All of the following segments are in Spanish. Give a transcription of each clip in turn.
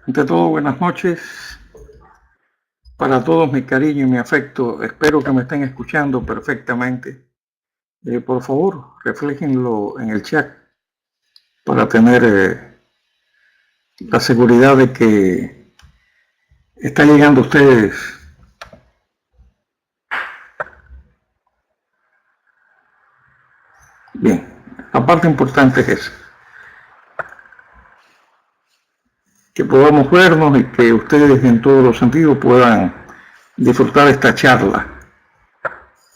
Ante todo, buenas noches. Para todos mi cariño y mi afecto, espero que me estén escuchando perfectamente. Por favor, refléjenlo en el chat para tener la seguridad de que está llegando a ustedes. Bien, la parte importante es esa. Que podamos vernos y que ustedes en todos los sentidos puedan disfrutar esta charla.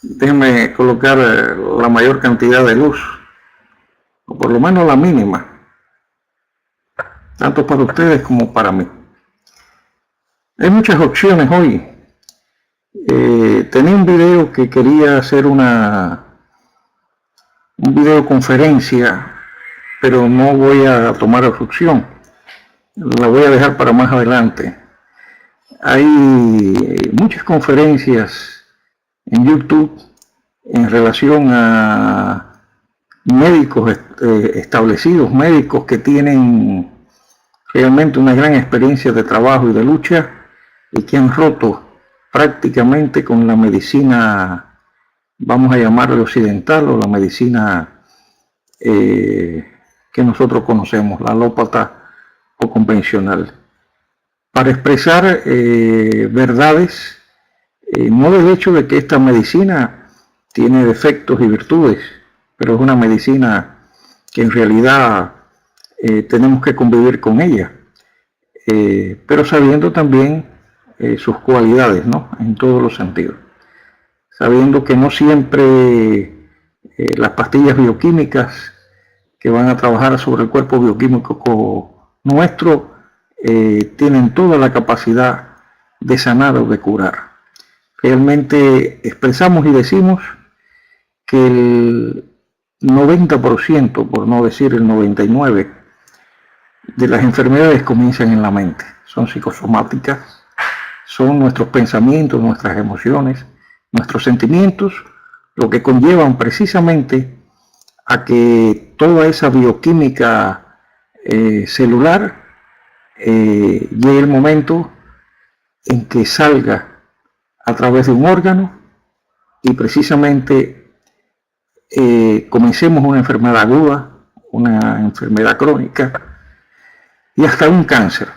Déjenme colocar la mayor cantidad de luz, o por lo menos la mínima, tanto para ustedes como para mí. Hay muchas opciones hoy. Tenía un video que quería hacer una videoconferencia, pero no voy a tomar opción. La voy a dejar para más adelante. Hay muchas conferencias en YouTube en relación a médicos establecidos, médicos que tienen realmente una gran experiencia de trabajo y de lucha y que han roto prácticamente con la medicina, vamos a llamarla occidental, o la medicina que nosotros conocemos, la alópata o convencional, para expresar verdades, no del hecho de que esta medicina tiene defectos y virtudes, pero es una medicina que en realidad tenemos que convivir con ella, pero sabiendo también sus cualidades, ¿no? En todos los sentidos. Sabiendo que no siempre las pastillas bioquímicas que van a trabajar sobre el cuerpo bioquímico nuestro tienen toda la capacidad de sanar o de curar. Realmente expresamos y decimos que el 90%, por no decir el 99%, de las enfermedades comienzan en la mente. Son psicosomáticas, son nuestros pensamientos, nuestras emociones, nuestros sentimientos, lo que conllevan precisamente a que toda esa bioquímica celular llegue el momento en que salga a través de un órgano y precisamente comencemos una enfermedad aguda, una enfermedad crónica y hasta un cáncer,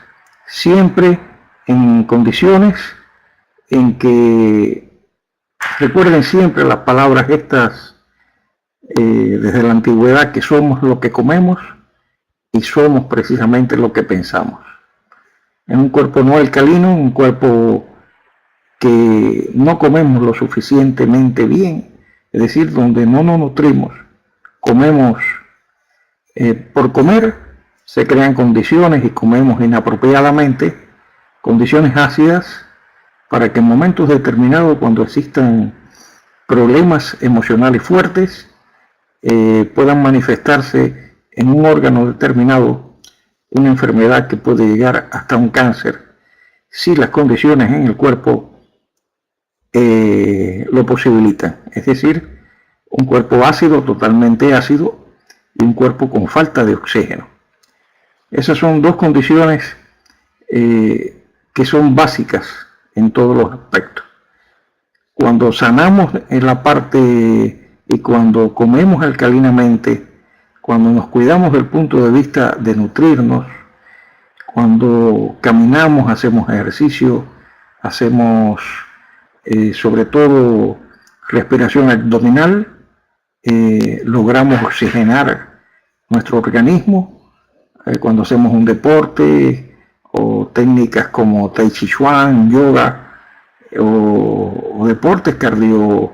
siempre en condiciones en que, recuerden siempre las palabras estas desde la antigüedad, que somos lo que comemos y somos precisamente lo que pensamos. En un cuerpo no alcalino, un cuerpo que no comemos lo suficientemente bien, es decir, donde no nos nutrimos, comemos por comer, se crean condiciones y comemos inapropiadamente, condiciones ácidas, para que en momentos determinados, cuando existan problemas emocionales fuertes, puedan manifestarse en un órgano determinado una enfermedad que puede llegar hasta un cáncer, si las condiciones en el cuerpo lo posibilitan. Es decir, un cuerpo ácido, totalmente ácido, y un cuerpo con falta de oxígeno. Esas son dos condiciones que son básicas en todos los aspectos. Cuando sanamos en la parte y cuando comemos alcalinamente, cuando nos cuidamos desde el punto de vista de nutrirnos, cuando caminamos, hacemos ejercicio, hacemos sobre todo respiración abdominal, logramos oxigenar nuestro organismo. Cuando hacemos un deporte o técnicas como Tai Chi Chuan, yoga o deportes cardio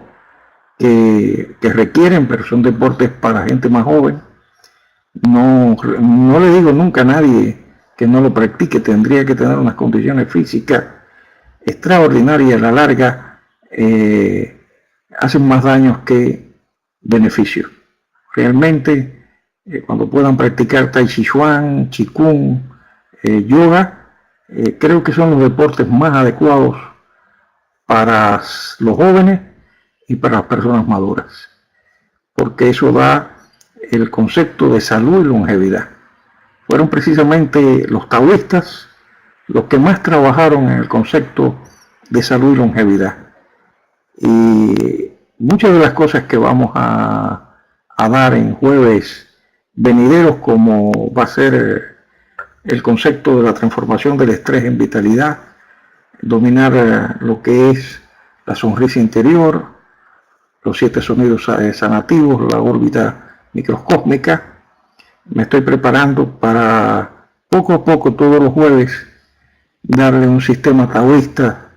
que requieren, pero son deportes para gente más joven. No le digo nunca a nadie que no lo practique, tendría que tener unas condiciones físicas extraordinarias. A la larga hacen más daños que beneficios. Realmente cuando puedan practicar Tai Chi Chuan, Qigong, yoga, creo que son los deportes más adecuados para los jóvenes y para las personas maduras, porque eso da el concepto de salud y longevidad. Fueron precisamente los taoístas los que más trabajaron en el concepto de salud y longevidad. Y muchas de las cosas que vamos a dar en jueves venideros, como va a ser el concepto de la transformación del estrés en vitalidad, dominar lo que es la sonrisa interior, los 7 sonidos sanativos, la órbita microscópica. Me estoy preparando para poco a poco todos los jueves darle un sistema taoísta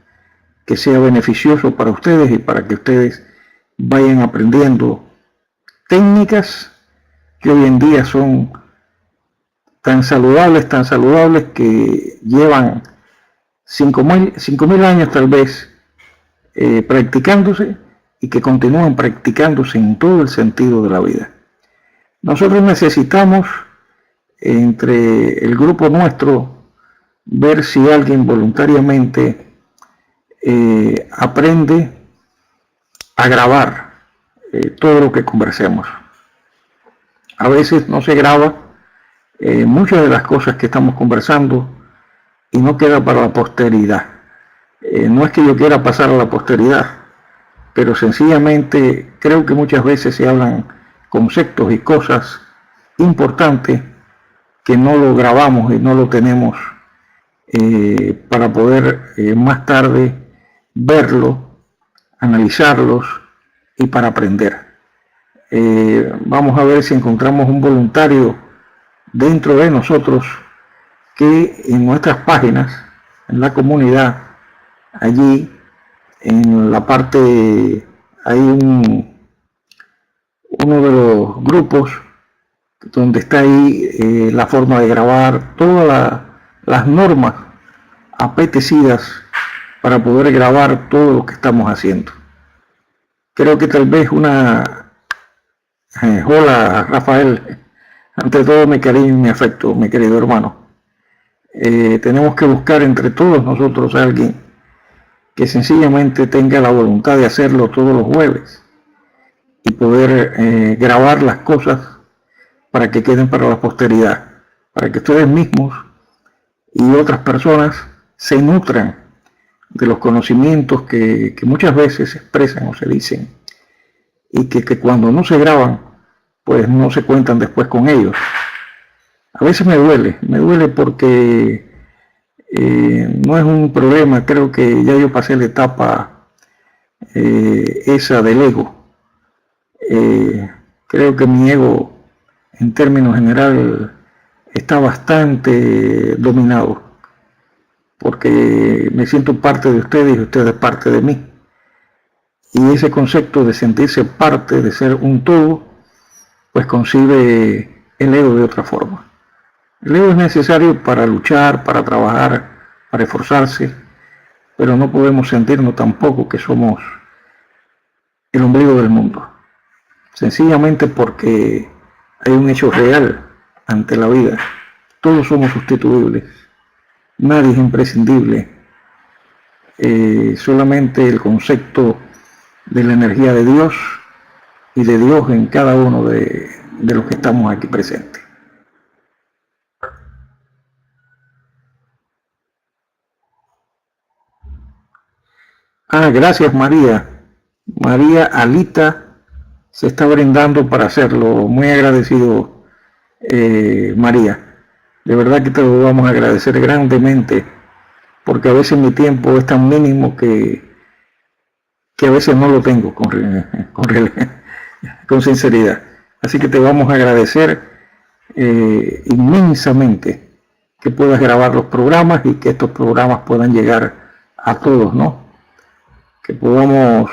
que sea beneficioso para ustedes y para que ustedes vayan aprendiendo técnicas que hoy en día son tan saludables que llevan 5.000 años tal vez practicándose y que continúan practicándose en todo el sentido de la vida. Nosotros necesitamos, entre el grupo nuestro, ver si alguien voluntariamente aprende a grabar todo lo que conversemos. A veces no se graba muchas de las cosas que estamos conversando y no queda para la posteridad. No es que yo quiera pasar a la posteridad, pero sencillamente creo que muchas veces se hablan conceptos y cosas importantes que no lo grabamos y no lo tenemos para poder más tarde verlo, analizarlos y para aprender. Vamos a ver si encontramos un voluntario dentro de nosotros que en nuestras páginas, en la comunidad, allí en la parte hay uno de los grupos donde está ahí la forma de grabar todas las normas apetecidas para poder grabar todo lo que estamos haciendo. Creo que tal vez hola Rafael, ante todo mi cariño y mi afecto, mi querido hermano. Tenemos que buscar entre todos nosotros a alguien que sencillamente tenga la voluntad de hacerlo todos los jueves y poder grabar las cosas para que queden para la posteridad, para que ustedes mismos y otras personas se nutran de los conocimientos que muchas veces se expresan o se dicen y que cuando no se graban pues no se cuentan después con ellos. A veces me duele porque no es un problema, creo que ya yo pasé la etapa esa del ego. Creo que mi ego en términos general está bastante dominado porque me siento parte de ustedes y ustedes parte de mí. Y ese concepto de sentirse parte, de ser un todo, pues concibe el ego de otra forma. El ego es necesario para luchar, para trabajar, para esforzarse, pero no podemos sentirnos tampoco que somos el ombligo del mundo. Sencillamente porque hay un hecho real ante la vida. Todos somos sustituibles. Nadie es imprescindible. Solamente el concepto de la energía de Dios y de Dios en cada uno de los que estamos aquí presentes. Gracias María. María Alita se está brindando para hacerlo. Muy agradecido María. De verdad que te lo vamos a agradecer grandemente, porque a veces mi tiempo es tan mínimo que a veces no lo tengo con sinceridad. Así que te vamos a agradecer inmensamente que puedas grabar los programas y que estos programas puedan llegar a todos, ¿no? Que podamos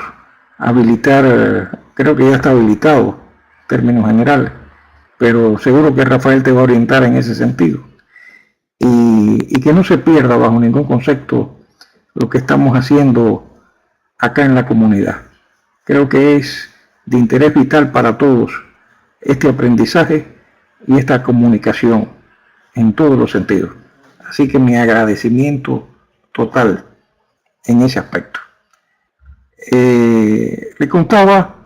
habilitar, creo que ya está habilitado en términos generales, pero seguro que Rafael te va a orientar en ese sentido. Y que no se pierda bajo ningún concepto lo que estamos haciendo acá en la comunidad. Creo que es de interés vital para todos este aprendizaje y esta comunicación en todos los sentidos. Así que mi agradecimiento total en ese aspecto. Le contaba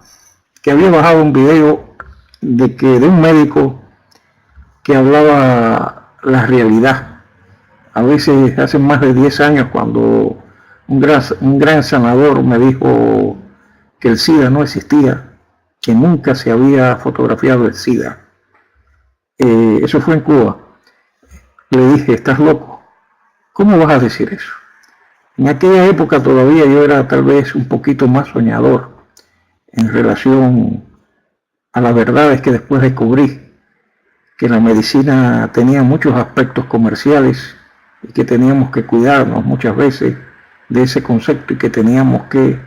que había bajado un video de un médico que hablaba la realidad A veces hace más de 10 años cuando un gran sanador me dijo que el SIDA no existía, que nunca se había fotografiado el SIDA. Eso fue en Cuba. Le dije, estás loco, ¿cómo vas a decir eso? En aquella época todavía yo era tal vez un poquito más soñador en relación a las verdades que después descubrí, que la medicina tenía muchos aspectos comerciales y que teníamos que cuidarnos muchas veces de ese concepto y que teníamos que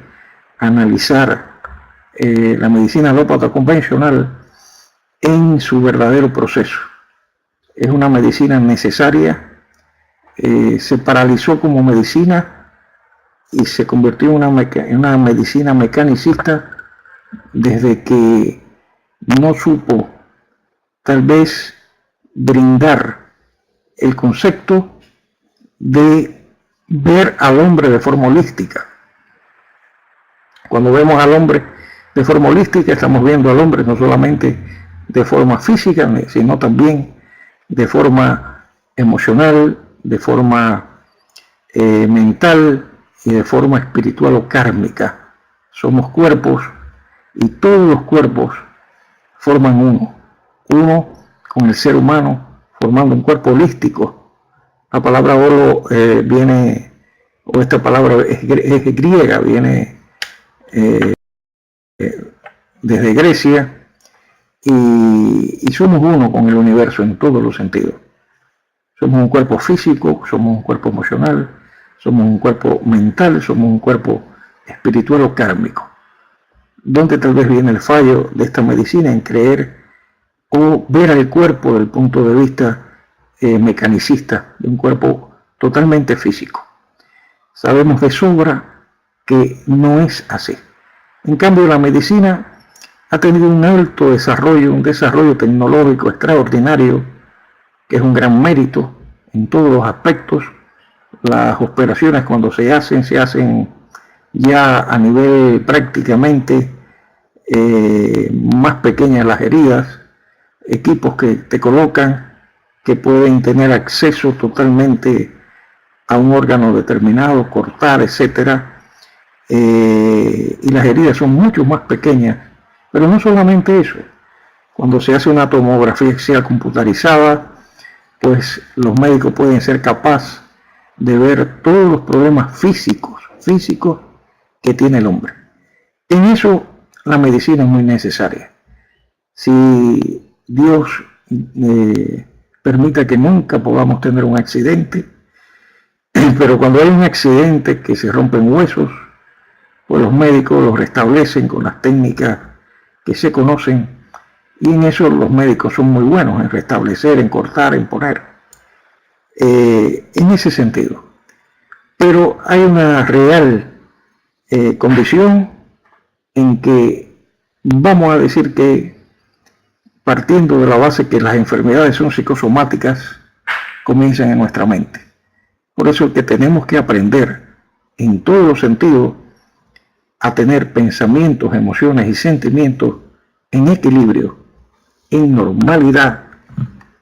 analizar la medicina alópata convencional en su verdadero proceso. Es una medicina necesaria, se paralizó como medicina y se convirtió en una medicina mecanicista desde que no supo tal vez brindar el concepto de ver al hombre de forma holística. Cuando vemos al hombre de forma holística, estamos viendo al hombre no solamente de forma física, sino también de forma emocional, de forma mental y de forma espiritual o kármica. Somos cuerpos y todos los cuerpos forman uno con el ser humano, formando un cuerpo holístico. La palabra holo viene, o esta palabra es griega, viene desde Grecia, y somos uno con el universo en todos los sentidos. Somos un cuerpo físico, somos un cuerpo emocional, somos un cuerpo mental, somos un cuerpo espiritual o kármico. ¿Dónde tal vez viene el fallo de esta medicina en creer o ver al cuerpo desde el punto de vista mecanicista, de un cuerpo totalmente físico? Sabemos de sobra que no es así. En cambio, la medicina ha tenido un alto desarrollo, un desarrollo tecnológico extraordinario, que es un gran mérito en todos los aspectos. Las operaciones cuando se hacen ya a nivel prácticamente más pequeñas las heridas, equipos que te colocan que pueden tener acceso totalmente a un órgano determinado, cortar, etcétera, y las heridas son mucho más pequeñas. Pero no solamente eso, cuando se hace una tomografía computarizada, pues los médicos pueden ser capaces de ver todos los problemas físicos que tiene el hombre. En eso la medicina es muy necesaria. Si Dios permita que nunca podamos tener un accidente, pero cuando hay un accidente que se rompen huesos, pues los médicos los restablecen con las técnicas que se conocen, y en eso los médicos son muy buenos, en restablecer, en cortar, en poner, en ese sentido. Pero hay una real condición en que vamos a decir que, partiendo de la base que las enfermedades son psicosomáticas, comienzan en nuestra mente. Por eso es que tenemos que aprender en todos los sentidos a tener pensamientos, emociones y sentimientos en equilibrio, en normalidad,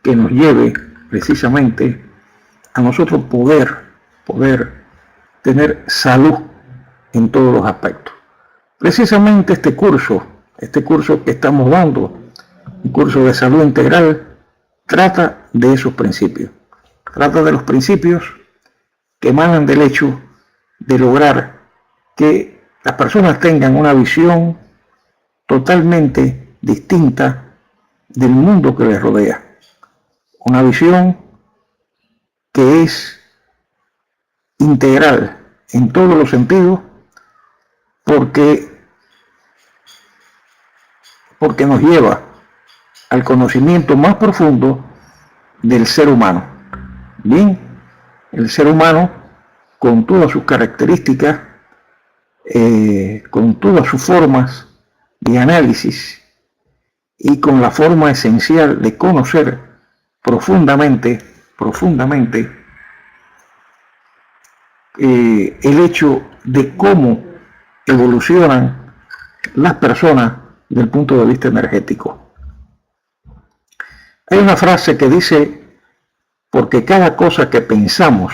que nos lleve precisamente a nosotros poder tener salud en todos los aspectos. Precisamente este curso que estamos dando, un curso de salud integral, trata de esos principios. Trata de los principios que emanan del hecho de lograr que las personas tengan una visión totalmente distinta del mundo que les rodea. Una visión que es integral en todos los sentidos, porque nos lleva al conocimiento más profundo del ser humano. Bien, el ser humano, con todas sus características, con todas sus formas de análisis y con la forma esencial de conocer profundamente el hecho de cómo evolucionan las personas desde el punto de vista energético. Hay una frase que dice: porque cada cosa que pensamos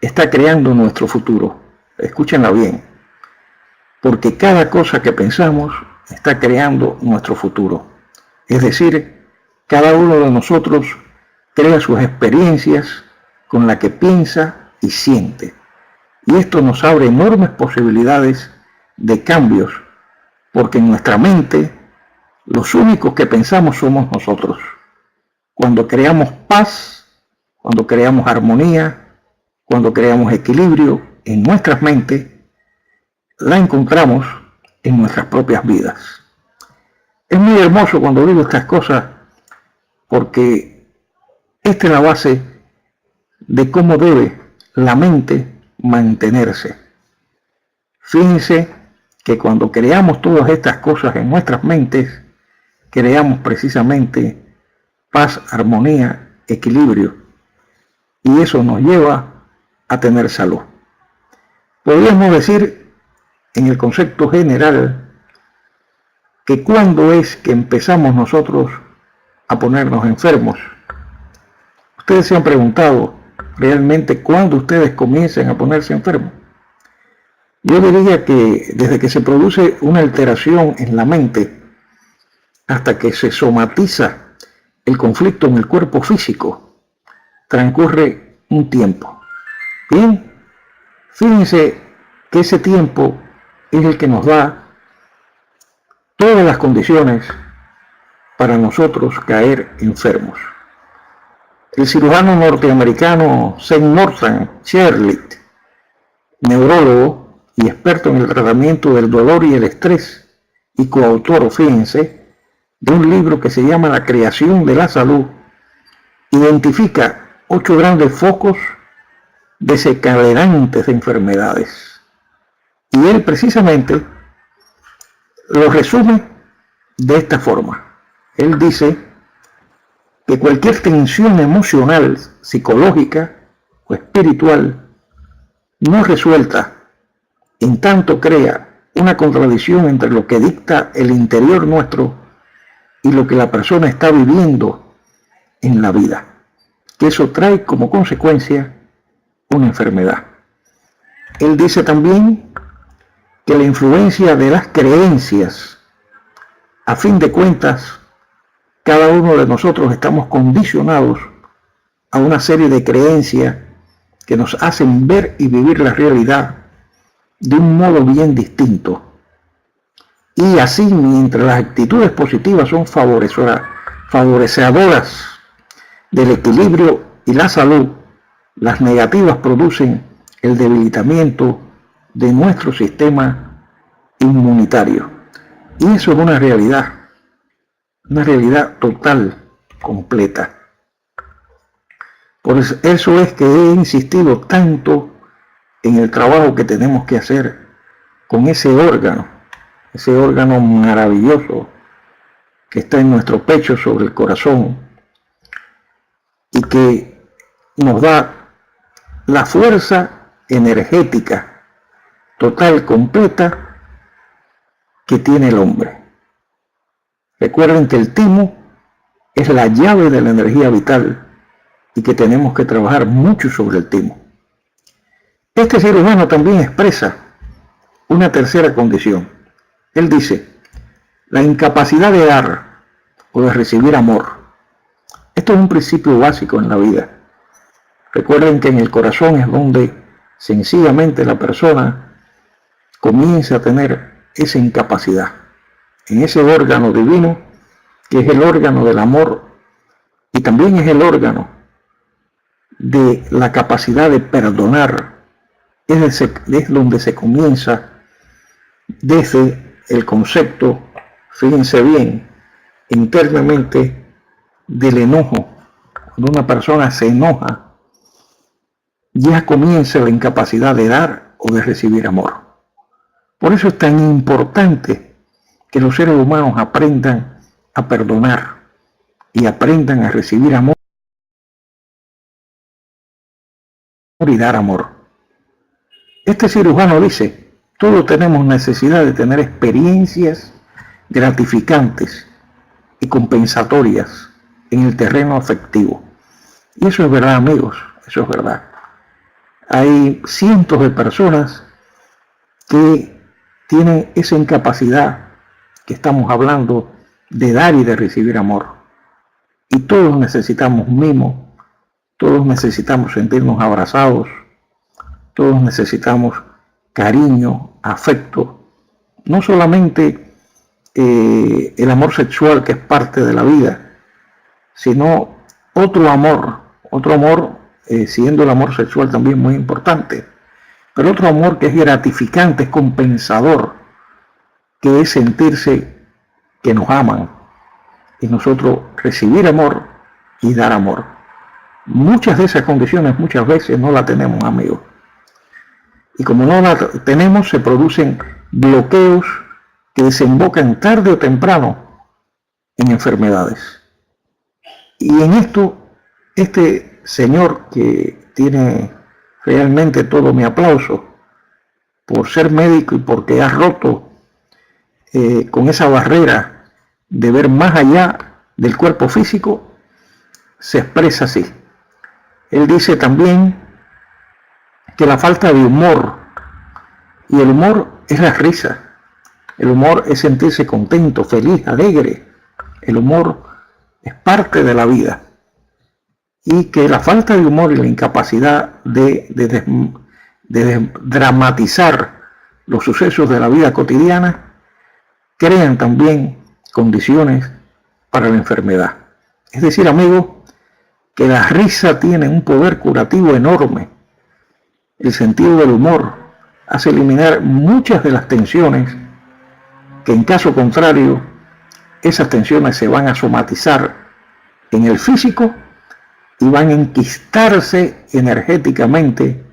está creando nuestro futuro. Escúchenla bien, porque cada cosa que pensamos está creando nuestro futuro. Es decir, cada uno de nosotros crea sus experiencias con la que piensa y siente. Y esto nos abre enormes posibilidades de cambios, porque en nuestra mente los únicos que pensamos somos nosotros. Cuando creamos paz, cuando creamos armonía, cuando creamos equilibrio en nuestras mentes, la encontramos en nuestras propias vidas. Es muy hermoso cuando digo estas cosas, porque esta es la base de cómo debe la mente mantenerse. Fíjense que cuando creamos todas estas cosas en nuestras mentes, creamos precisamente paz, armonía, equilibrio, y eso nos lleva a tener salud. Podríamos decir, en el concepto general, que cuando es que empezamos nosotros a ponernos enfermos. Ustedes se han preguntado realmente cuándo ustedes comiencen a ponerse enfermos. Yo diría que desde que se produce una alteración en la mente hasta que se somatiza el conflicto en el cuerpo físico, transcurre un tiempo. Bien, fíjense que ese tiempo es el que nos da todas las condiciones para nosotros caer enfermos. El cirujano norteamericano Seth Shirley, neurólogo y experto en el tratamiento del dolor y el estrés, y coautor, fíjense, de un libro que se llama La creación de la salud, identifica 8 grandes focos desencadenantes de enfermedades. Y él precisamente lo resume de esta forma. Él dice que cualquier tensión emocional, psicológica o espiritual no resuelta, en tanto crea una contradicción entre lo que dicta el interior nuestro y lo que la persona está viviendo en la vida, que eso trae como consecuencia una enfermedad. Él dice también que la influencia de las creencias, a fin de cuentas, cada uno de nosotros estamos condicionados a una serie de creencias que nos hacen ver y vivir la realidad de un modo bien distinto. Y así, mientras las actitudes positivas son favorecedoras del equilibrio y la salud, las negativas producen el debilitamiento de nuestro sistema inmunitario. Y eso es una realidad total, completa. Por eso es que he insistido tanto en el trabajo que tenemos que hacer con ese órgano maravilloso que está en nuestro pecho sobre el corazón y que nos da la fuerza energética total, completa que tiene el hombre. Recuerden que el timo es la llave de la energía vital y que tenemos que trabajar mucho sobre el timo. Este cirujano también expresa una tercera condición. Él dice, la incapacidad de dar o de recibir amor. Esto es un principio básico en la vida. Recuerden que en el corazón es donde sencillamente la persona comienza a tener esa incapacidad. En ese órgano divino, que es el órgano del amor y también es el órgano de la capacidad de perdonar, es donde se comienza desde el concepto, fíjense bien, internamente del enojo. Cuando una persona se enoja, ya comienza la incapacidad de dar o de recibir amor. Por eso es tan importante que los seres humanos aprendan a perdonar y aprendan a recibir amor y dar amor. Este cirujano dice, todos tenemos necesidad de tener experiencias gratificantes y compensatorias en el terreno afectivo. Y eso es verdad, amigos, eso es verdad. Hay cientos de personas que tienen esa incapacidad que estamos hablando de dar y de recibir amor. Y todos necesitamos mimo, todos necesitamos sentirnos abrazados, todos necesitamos cariño, afecto, no solamente el amor sexual, que es parte de la vida, sino otro amor, siendo el amor sexual también muy importante, pero otro amor que es gratificante, es compensador, que es sentirse que nos aman y nosotros recibir amor y dar amor. Muchas de esas condiciones muchas veces no las tenemos, amigos. Y como no las tenemos, se producen bloqueos que desembocan tarde o temprano en enfermedades. Y en esto, este señor, que tiene realmente todo mi aplauso por ser médico y porque ha roto con esa barrera de ver más allá del cuerpo físico, se expresa así. Él dice también que la falta de humor, y el humor es la risa, el humor es sentirse contento, feliz, alegre, el humor es parte de la vida, y que la falta de humor y la incapacidad de dramatizar los sucesos de la vida cotidiana crean también condiciones para la enfermedad. Es decir, amigos, que la risa tiene un poder curativo enorme. El sentido del humor hace eliminar muchas de las tensiones que, en caso contrario, esas tensiones se van a somatizar en el físico y van a enquistarse energéticamente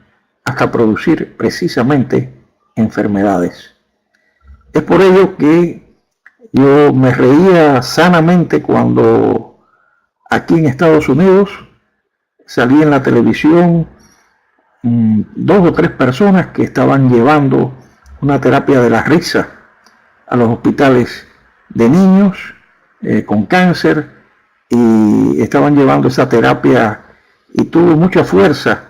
hasta producir precisamente enfermedades. Es por ello que yo me reía sanamente cuando aquí en Estados Unidos salí en la televisión 2 o 3 personas que estaban llevando una terapia de la risa a los hospitales de niños con cáncer, y estaban llevando esa terapia y tuvo mucha fuerza,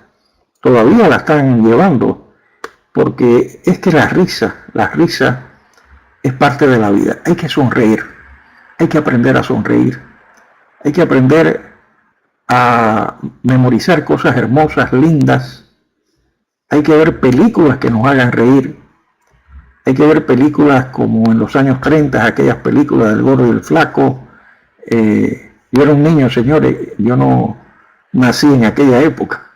todavía la están llevando, porque es que la risa es parte de la vida. Hay que sonreír, hay que aprender a sonreír, hay que aprender a memorizar cosas hermosas, lindas. Hay que ver películas que nos hagan reír. Hay que ver películas como en los años 30, aquellas películas del Gordo y el Flaco. Yo era un niño, señores, yo no nací en aquella época,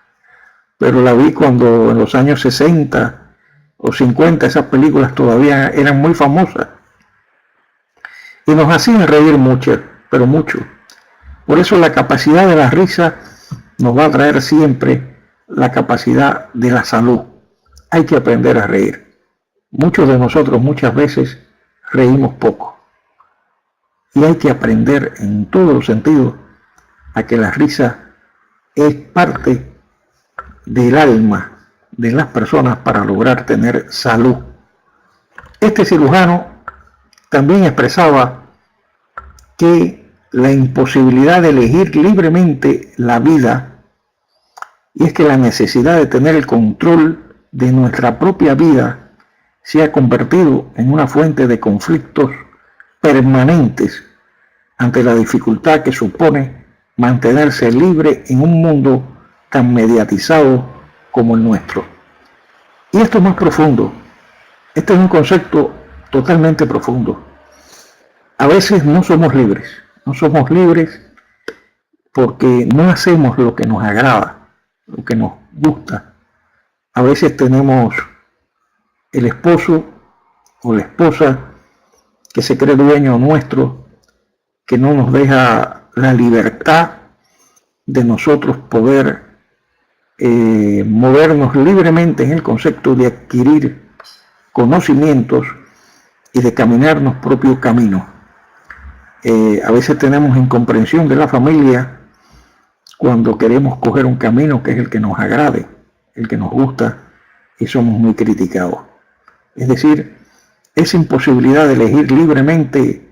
pero la vi cuando en los años 60 o 50 esas películas todavía eran muy famosas y nos hacían reír mucho, pero mucho. Por eso la capacidad de la risa nos va a traer siempre la capacidad de la salud. Hay que aprender a reír. Muchos de nosotros muchas veces reímos poco. Y hay que aprender en todos los sentidos a que la risa es parte del alma de las personas para lograr tener salud. Este cirujano también expresaba que la imposibilidad de elegir libremente la vida, y es que la necesidad de tener el control de nuestra propia vida se ha convertido en una fuente de conflictos permanentes ante la dificultad que supone mantenerse libre en un mundo tan mediatizado como el nuestro. Y esto es más profundo. Este es un concepto totalmente profundo. A veces no somos libres porque no hacemos lo que nos agrada, lo que nos gusta. A veces tenemos el esposo o la esposa que se cree dueño nuestro, que no nos deja la libertad de nosotros poder movernos libremente en el concepto de adquirir conocimientos y de caminar nuestro propio camino. A veces tenemos incomprensión de la familia cuando queremos coger un camino que es el que nos agrade, el que nos gusta, y somos muy criticados. Es decir, esa imposibilidad de elegir libremente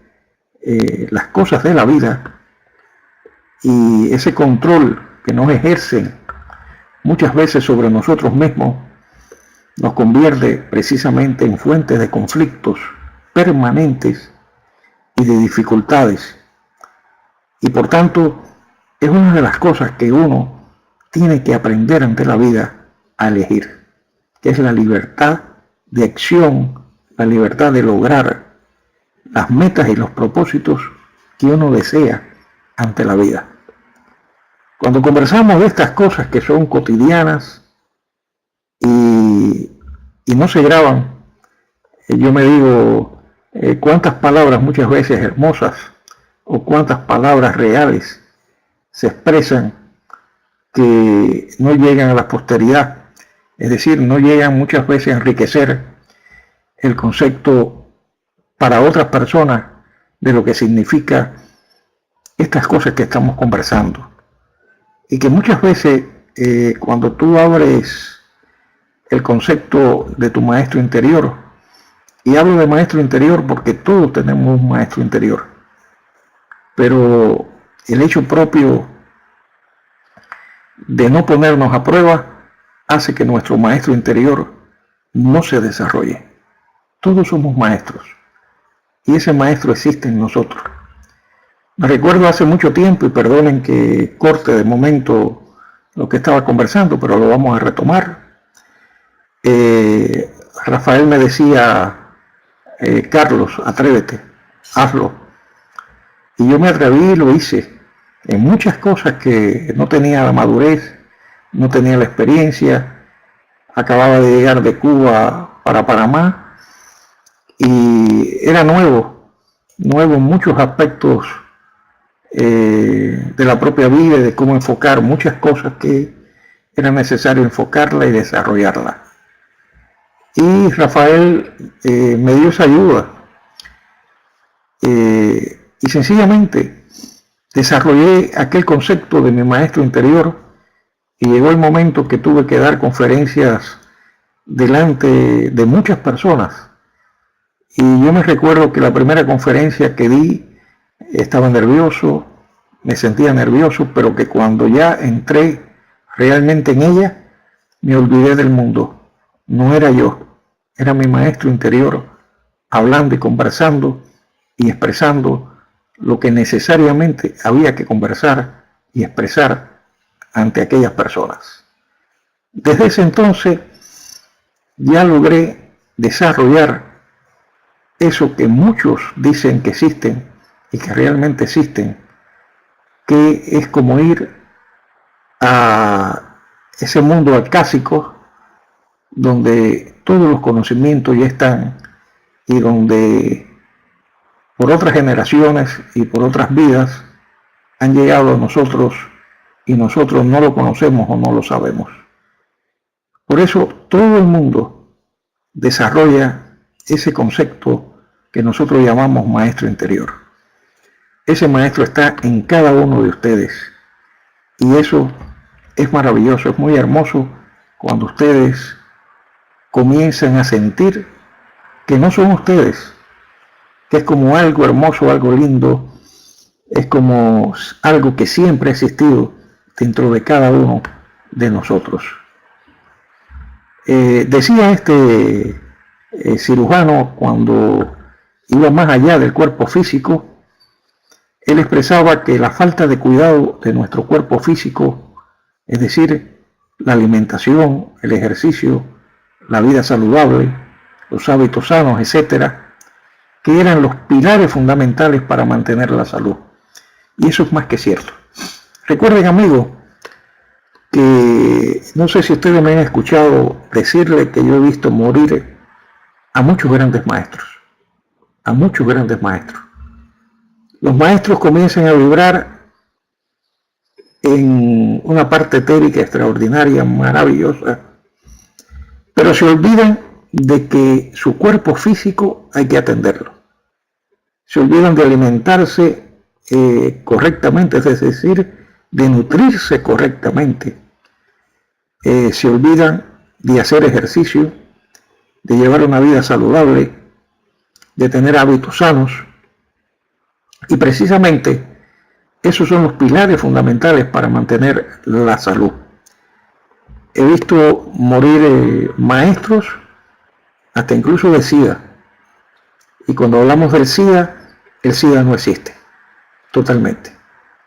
las cosas de la vida y ese control que nos ejercen muchas veces sobre nosotros mismos nos convierte precisamente en fuentes de conflictos permanentes y de dificultades. Y por tanto, es una de las cosas que uno tiene que aprender ante la vida a elegir, que es la libertad de acción, la libertad de lograr las metas y los propósitos que uno desea ante la vida. Cuando conversamos de estas cosas que son cotidianas y no se graban, yo me digo cuántas palabras muchas veces hermosas o cuántas palabras reales se expresan que no llegan a la posteridad, es decir, no llegan muchas veces a enriquecer el concepto para otras personas de lo que significa estas cosas que estamos conversando. Y que muchas veces cuando tú abres el concepto de tu maestro interior, y hablo de maestro interior porque todos tenemos un maestro interior, pero el hecho propio de no ponernos a prueba hace que nuestro maestro interior no se desarrolle. Todos somos maestros y ese maestro existe en nosotros. Me recuerdo hace mucho tiempo, y perdonen que corte de momento lo que estaba conversando, pero lo vamos a retomar. Rafael me decía, Carlos, atrévete, hazlo. Y yo me atreví y lo hice. En muchas cosas que no tenía la madurez, no tenía la experiencia. Acababa de llegar de Cuba para Panamá y era nuevo en muchos aspectos de la propia vida y de cómo enfocar muchas cosas que era necesario enfocarla y desarrollarla. Y Rafael me dio esa ayuda y sencillamente desarrollé aquel concepto de mi maestro interior y llegó el momento que tuve que dar conferencias delante de muchas personas. Y yo me recuerdo que la primera conferencia que di estaba nervioso, me sentía nervioso, pero que cuando ya entré realmente en ella, me olvidé del mundo. No era yo, era mi maestro interior hablando y conversando y expresando lo que necesariamente había que conversar y expresar ante aquellas personas. Desde ese entonces ya logré desarrollar eso que muchos dicen que existen y que realmente existen, que es como ir a ese mundo arcásico donde todos los conocimientos ya están y donde por otras generaciones y por otras vidas han llegado a nosotros y nosotros no lo conocemos o no lo sabemos. Por eso todo el mundo desarrolla ese concepto que nosotros llamamos maestro interior. Ese maestro está en cada uno de ustedes y eso es maravilloso, es muy hermoso cuando ustedes comienzan a sentir que no son ustedes, que es como algo hermoso, algo lindo, es como algo que siempre ha existido dentro de cada uno de nosotros. Decía este cirujano, cuando iba más allá del cuerpo físico, él expresaba que la falta de cuidado de nuestro cuerpo físico, es decir, la alimentación, el ejercicio, la vida saludable, los hábitos sanos, etcétera, que eran los pilares fundamentales para mantener la salud. Y eso es más que cierto. Recuerden, amigos, que no sé si ustedes me han escuchado decirle que yo he visto morir a muchos grandes maestros, a muchos grandes maestros. Los maestros comienzan a vibrar en una parte etérica extraordinaria, maravillosa, pero se olvidan de que su cuerpo físico hay que atenderlo. Se olvidan de alimentarse correctamente, es decir, de nutrirse correctamente. Se olvidan de hacer ejercicio, de llevar una vida saludable, de tener hábitos sanos. Y precisamente Esos son los pilares fundamentales para mantener la salud. He visto morir maestros, hasta incluso de SIDA. Y cuando hablamos del SIDA, el SIDA no existe, totalmente.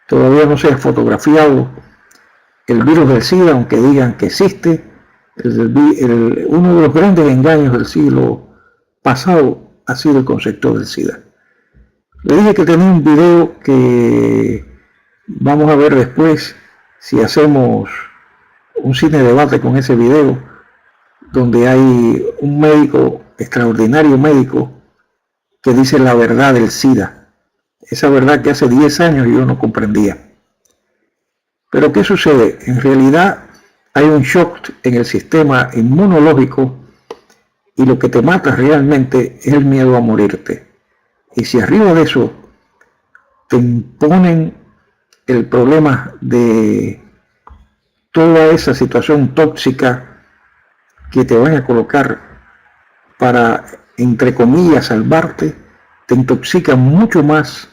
Todavía no se ha fotografiado el virus del SIDA, aunque digan que existe. Uno de los grandes engaños del siglo pasado ha sido el concepto del SIDA. Le dije que tenía un video que vamos a ver después si hacemos un cine debate con ese video, donde hay un médico, extraordinario médico, que dice la verdad del SIDA. Esa verdad que hace 10 años yo no comprendía. Pero ¿qué sucede? En realidad hay un shock en el sistema inmunológico y lo que te mata realmente es el miedo a morirte. Y si arriba de eso te imponen el problema de toda esa situación tóxica que te van a colocar para, entre comillas, salvarte, te intoxican mucho más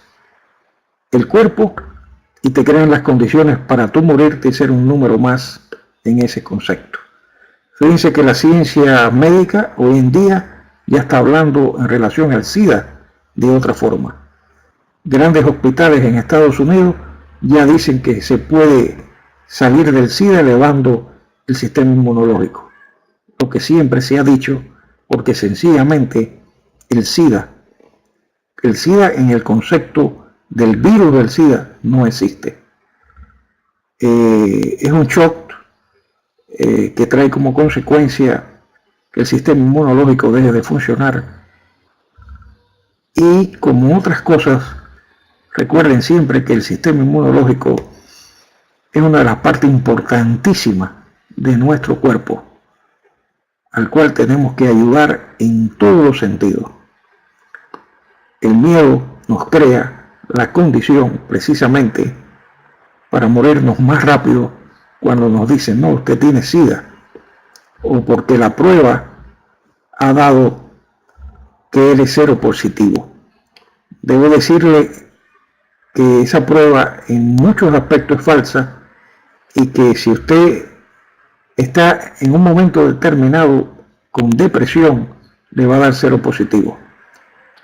el cuerpo y te crean las condiciones para tú morirte y ser un número más en ese concepto. Fíjense que la ciencia médica hoy en día ya está hablando en relación al SIDA de otra forma. Grandes hospitales en Estados Unidos ya dicen que se puede salir del SIDA elevando el sistema inmunológico. Lo que siempre se ha dicho, porque sencillamente el SIDA en el concepto del virus del SIDA no existe. Es un shock que trae como consecuencia que el sistema inmunológico deje de funcionar. Y como otras cosas, recuerden siempre que el sistema inmunológico es una de las partes importantísimas de nuestro cuerpo, al cual tenemos que ayudar en todos los sentidos. El miedo nos crea la condición precisamente para morirnos más rápido cuando nos dicen, no, usted tiene SIDA, o porque la prueba ha dado que él es cero positivo. Debo decirle que esa prueba en muchos aspectos es falsa y que si usted está en un momento determinado con depresión, le va a dar cero positivo.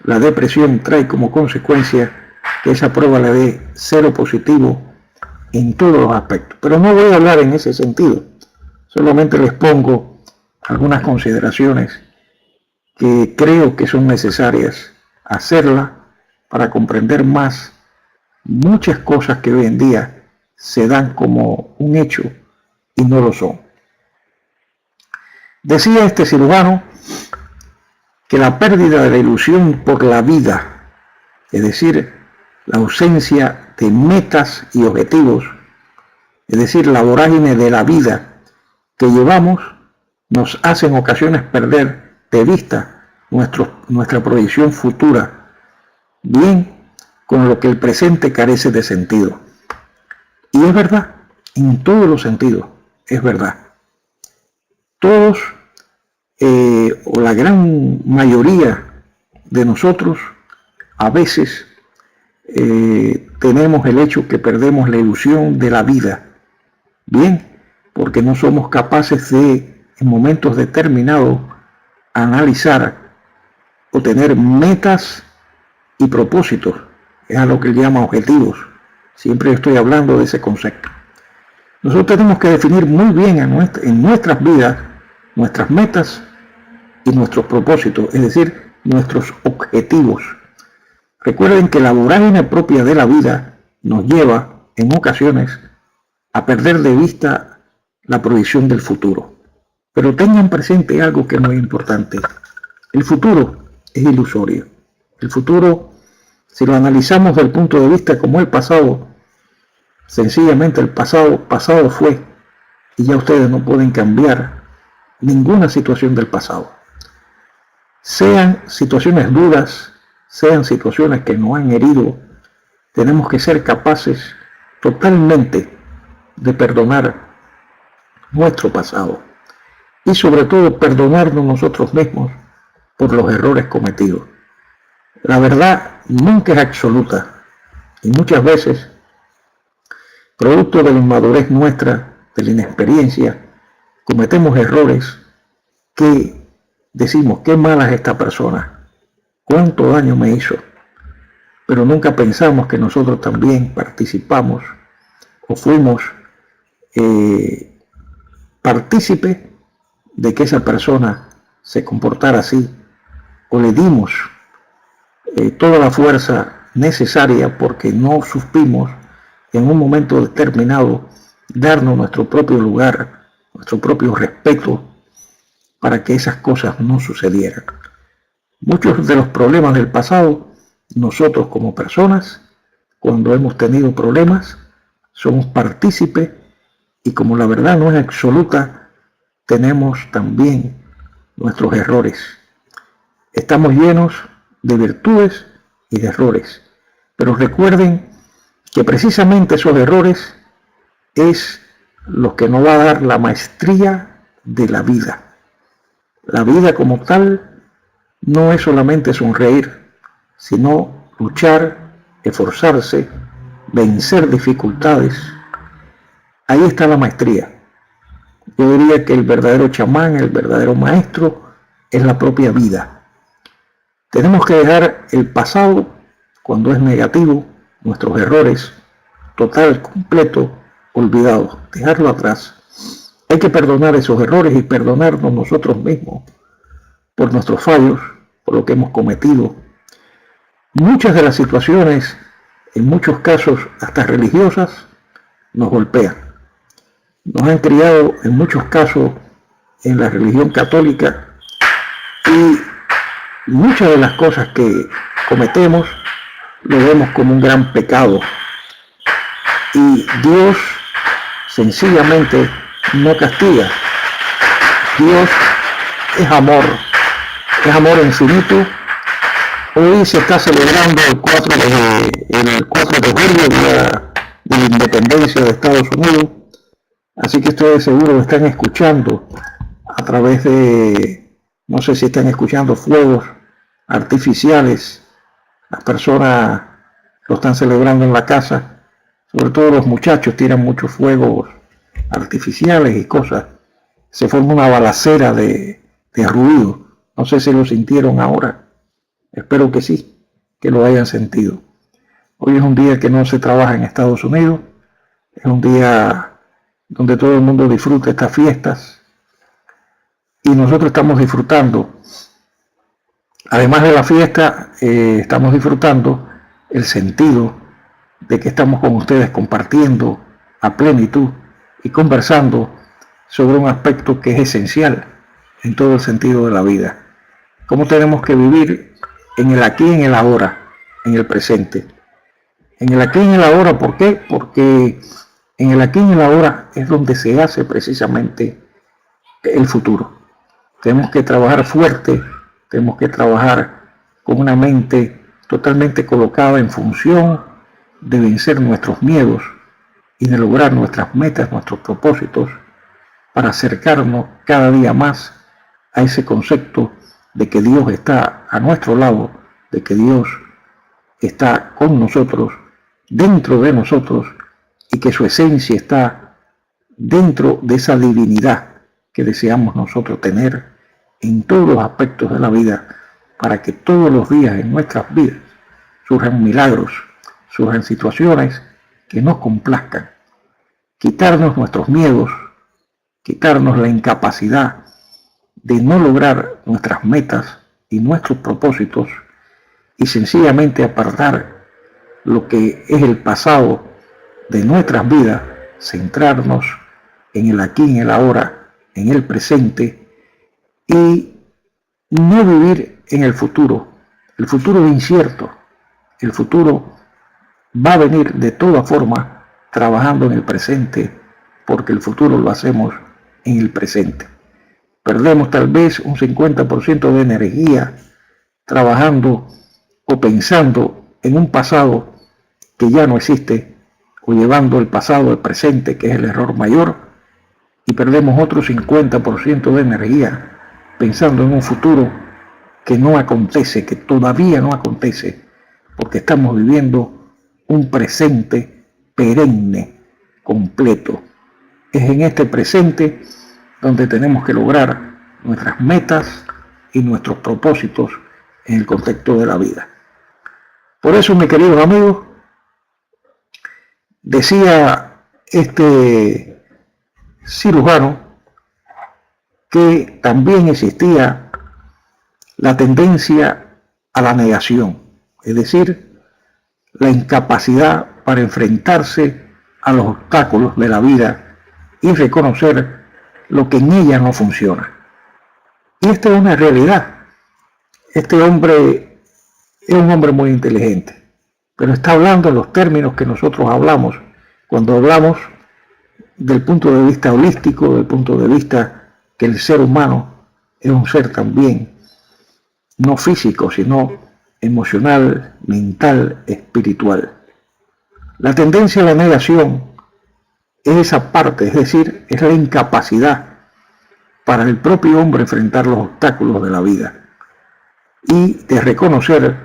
La depresión trae como consecuencia que esa prueba le dé cero positivo en todos los aspectos. Pero no voy a hablar en ese sentido. Solamente les pongo algunas consideraciones que creo que son necesarias hacerlas para comprender más muchas cosas que hoy en día se dan como un hecho y no lo son. Decía este cirujano que la pérdida de la ilusión por la vida, es decir, la ausencia de metas y objetivos, es decir, la vorágine de la vida que llevamos, nos hace en ocasiones perder de vista nuestra proyección futura, bien con lo que el presente carece de sentido. Y es verdad, en todos los sentidos, es verdad. Todos, o la gran mayoría de nosotros, a veces tenemos el hecho que perdemos la ilusión de la vida, bien, porque no somos capaces de, en momentos determinados, analizar o tener metas y propósitos. Es a lo que él llama objetivos. Siempre estoy hablando de ese concepto. Nosotros tenemos que definir muy bien en nuestras vidas nuestras metas y nuestros propósitos, es decir, nuestros objetivos. Recuerden que la vorágine propia de la vida nos lleva, en ocasiones, a perder de vista la proyección del futuro. Pero tengan presente algo que es muy importante. El futuro es ilusorio. El futuro, si lo analizamos desde el punto de vista como el pasado, sencillamente el pasado fue y ya ustedes no pueden cambiar ninguna situación del pasado. Sean situaciones duras, sean situaciones que nos han herido, tenemos que ser capaces totalmente de perdonar nuestro pasado y sobre todo perdonarnos nosotros mismos por los errores cometidos. La verdad nunca es absoluta y muchas veces producto de la inmadurez nuestra, de la inexperiencia, cometemos errores que decimos, qué mala es esta persona, cuánto daño me hizo, pero nunca pensamos que nosotros también participamos o fuimos partícipes de que esa persona se comportara así, o le dimos toda la fuerza necesaria porque no supimos en un momento determinado darnos nuestro propio lugar, nuestro propio respeto para que esas cosas no sucedieran. Muchos de los problemas del pasado, nosotros como personas, cuando hemos tenido problemas, somos partícipes y como la verdad no es absoluta, tenemos también nuestros errores. Estamos llenos de virtudes y de errores, pero recuerden que precisamente esos errores es lo que nos va a dar la maestría de la vida. La vida como tal no es solamente sonreír, sino luchar, esforzarse, vencer dificultades. Ahí está la maestría. Yo diría que el verdadero chamán, el verdadero maestro, es la propia vida. Tenemos que dejar el pasado, cuando es negativo, nuestros errores, total, completo, olvidados, dejarlo atrás. Hay que perdonar esos errores y perdonarnos nosotros mismos por nuestros fallos, por lo que hemos cometido. Muchas de las situaciones, en muchos casos hasta religiosas, nos golpean. Nos han criado en muchos casos en la religión católica y muchas de las cosas que cometemos lo vemos como un gran pecado. Y Dios sencillamente no castiga. Dios es amor infinito. Hoy se está celebrando el 4 de julio, Día de la Independencia de Estados Unidos. Así que estoy seguro que están escuchando a través de, no sé si están escuchando fuegos artificiales. Las personas lo están celebrando en la casa. Sobre todo los muchachos tiran muchos fuegos artificiales y cosas. Se forma una balacera de ruido. No sé si lo sintieron ahora. Espero que sí, que lo hayan sentido. Hoy es un día que no se trabaja en Estados Unidos. Es un día donde todo el mundo disfruta estas fiestas. Y nosotros estamos disfrutando. Además de la fiesta, estamos disfrutando el sentido de que estamos con ustedes compartiendo a plenitud y conversando sobre un aspecto que es esencial en todo el sentido de la vida. Cómo tenemos que vivir en el aquí y en el ahora, en el presente. En el aquí y en el ahora, ¿por qué? Porque en el aquí y en el ahora es donde se hace precisamente el futuro. Tenemos que trabajar fuerte, tenemos que trabajar con una mente totalmente colocada en función de vencer nuestros miedos y de lograr nuestras metas, nuestros propósitos, para acercarnos cada día más a ese concepto de que Dios está a nuestro lado, de que Dios está con nosotros, dentro de nosotros, y que su esencia está dentro de esa divinidad que deseamos nosotros tener en todos los aspectos de la vida, para que todos los días en nuestras vidas surjan milagros, surjan situaciones que nos complazcan, quitarnos nuestros miedos, quitarnos la incapacidad de no lograr nuestras metas y nuestros propósitos y sencillamente apartar lo que es el pasado de nuestras vidas, centrarnos en el aquí, en el ahora, en el presente y no vivir en el futuro. El futuro es incierto, el futuro va a venir de toda forma trabajando en el presente porque el futuro lo hacemos en el presente. Perdemos tal vez un 50% de energía trabajando o pensando en un pasado que ya no existe o llevando el pasado al presente, que es el error mayor, y perdemos otro 50% de energía pensando en un futuro que no acontece, que todavía no acontece, porque estamos viviendo un presente perenne, completo. Es en este presente donde tenemos que lograr nuestras metas y nuestros propósitos en el contexto de la vida. Por eso, mis queridos amigos, decía este cirujano que también existía la tendencia a la negación, es decir, la incapacidad para enfrentarse a los obstáculos de la vida y reconocer lo que en ella no funciona. Y esta es una realidad. Este hombre es un hombre muy inteligente, pero está hablando en los términos que nosotros hablamos cuando hablamos del punto de vista holístico, del punto de vista que el ser humano es un ser también no físico, sino emocional, mental, espiritual. La tendencia a la negación es esa parte, es decir, es la incapacidad para el propio hombre enfrentar los obstáculos de la vida y de reconocer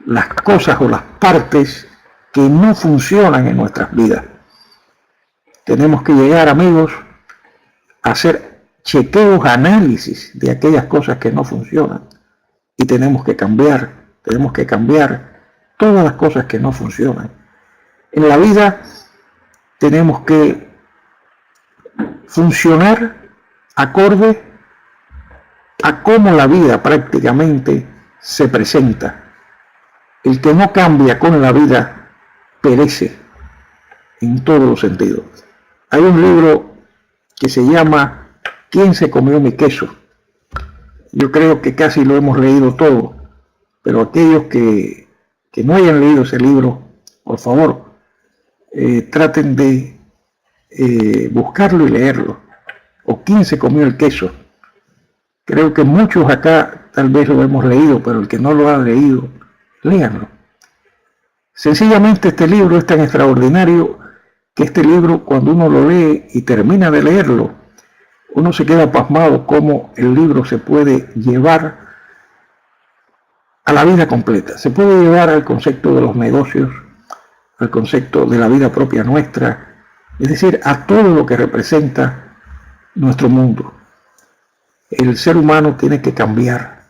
las cosas o las partes que no funcionan en nuestras vidas. Tenemos que llegar, amigos, a hacer chequeos, análisis de aquellas cosas que no funcionan y tenemos que cambiar todas las cosas que no funcionan. En la vida tenemos que funcionar acorde a cómo la vida prácticamente se presenta. El que no cambia con la vida perece en todos los sentidos. Hay un libro que se llama ¿Quién se comió mi queso? Yo creo que casi lo hemos leído todo, pero aquellos que no hayan leído ese libro, por favor, traten de buscarlo y leerlo. O ¿Quién se comió el queso? Creo que muchos acá tal vez lo hemos leído, pero el que no lo ha leído, léanlo. Sencillamente este libro es tan extraordinario que este libro, cuando uno lo lee y termina de leerlo, uno se queda pasmado cómo el libro se puede llevar a la vida completa. Se puede llevar al concepto de los negocios, al concepto de la vida propia nuestra, es decir, a todo lo que representa nuestro mundo. El ser humano tiene que cambiar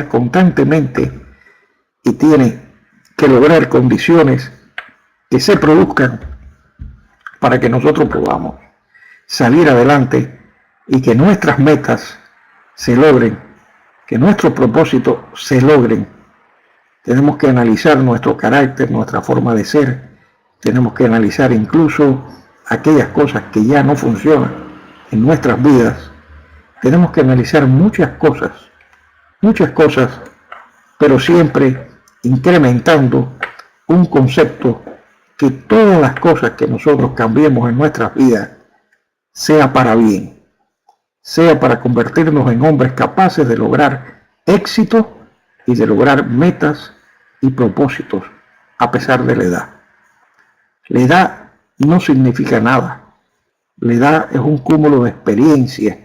constantemente y tiene que lograr condiciones que se produzcan para que nosotros podamos salir adelante y que nuestras metas se logren, que nuestros propósitos se logren. Tenemos que analizar nuestro carácter, nuestra forma de ser, tenemos que analizar incluso aquellas cosas que ya no funcionan en nuestras vidas. Tenemos que analizar muchas cosas, pero siempre incrementando un concepto que todas las cosas que nosotros cambiemos en nuestras vidas sea para bien, sea para convertirnos en hombres capaces de lograr éxito y de lograr metas y propósitos a pesar de la edad. La edad no significa nada. La edad es un cúmulo de experiencia,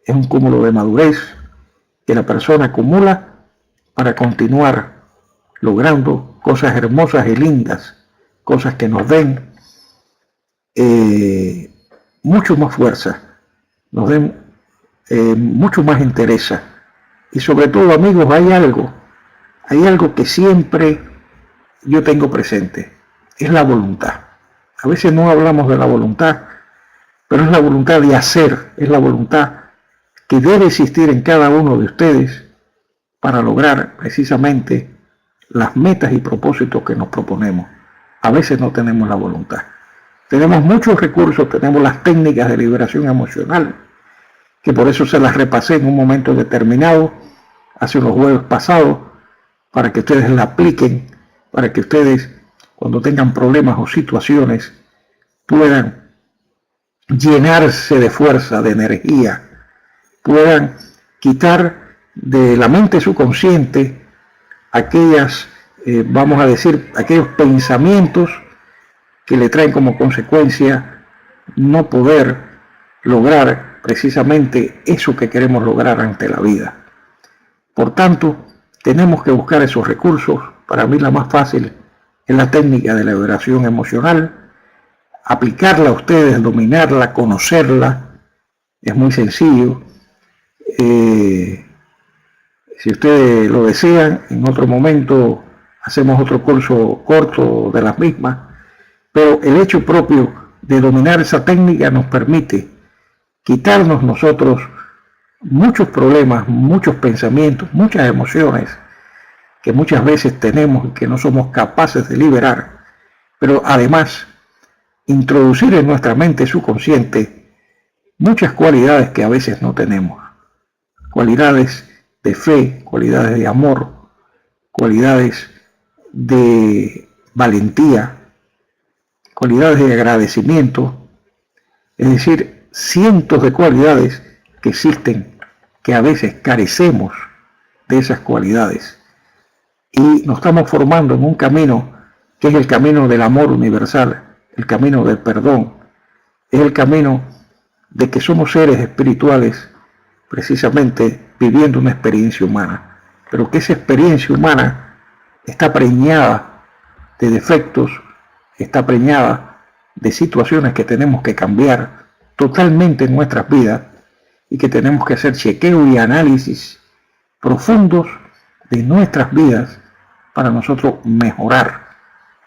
es un cúmulo de madurez que la persona acumula para continuar logrando cosas hermosas y lindas, cosas que nos den mucho más fuerza, nos den mucho más interés. Y sobre todo, amigos, hay algo que siempre yo tengo presente, es la voluntad. A veces no hablamos de la voluntad, pero es la voluntad de hacer, es la voluntad que debe existir en cada uno de ustedes para lograr precisamente las metas y propósitos que nos proponemos. A veces no tenemos la voluntad. Tenemos muchos recursos, tenemos las técnicas de liberación emocional, que por eso se las repasé en un momento determinado, hace unos jueves pasados, para que ustedes la apliquen, para que ustedes, cuando tengan problemas o situaciones, puedan llenarse de fuerza, de energía, puedan quitar de la mente subconsciente aquellas, vamos a decir, aquellos pensamientos que le traen como consecuencia no poder lograr precisamente eso que queremos lograr ante la vida. Por tanto, tenemos que buscar esos recursos. Para mí la más fácil es la técnica de liberación emocional. aplicarla a ustedes, dominarla, conocerla. Es muy sencillo. Si ustedes lo desean, en otro momento hacemos otro curso corto de las mismas, pero el hecho propio de dominar esa técnica nos permite quitarnos nosotros muchos problemas, muchos pensamientos, muchas emociones que muchas veces tenemos y que no somos capaces de liberar, pero además introducir en nuestra mente subconsciente muchas cualidades que a veces no tenemos, cualidades de fe, cualidades de amor, cualidades de valentía, cualidades de agradecimiento, es decir, cientos de cualidades que existen, que a veces carecemos de esas cualidades y nos estamos formando en un camino que es el camino del amor universal, el camino del perdón, es el camino de que somos seres espirituales precisamente viviendo una experiencia humana, pero que esa experiencia humana está preñada de defectos, está preñada de situaciones que tenemos que cambiar totalmente en nuestras vidas y que tenemos que hacer chequeo y análisis profundos de nuestras vidas para nosotros mejorar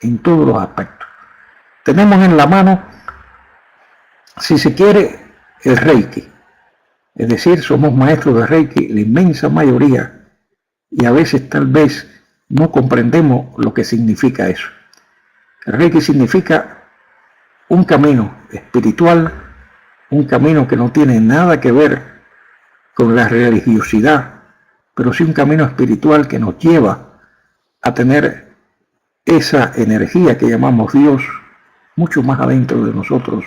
en todos los aspectos. Tenemos en la mano, si se quiere, el Reiki. Es decir, somos maestros de Reiki, la inmensa mayoría, y a veces tal vez no comprendemos lo que significa eso. El Reiki significa un camino espiritual, un camino que no tiene nada que ver con la religiosidad, pero sí un camino espiritual que nos lleva a tener esa energía que llamamos Dios mucho más adentro de nosotros.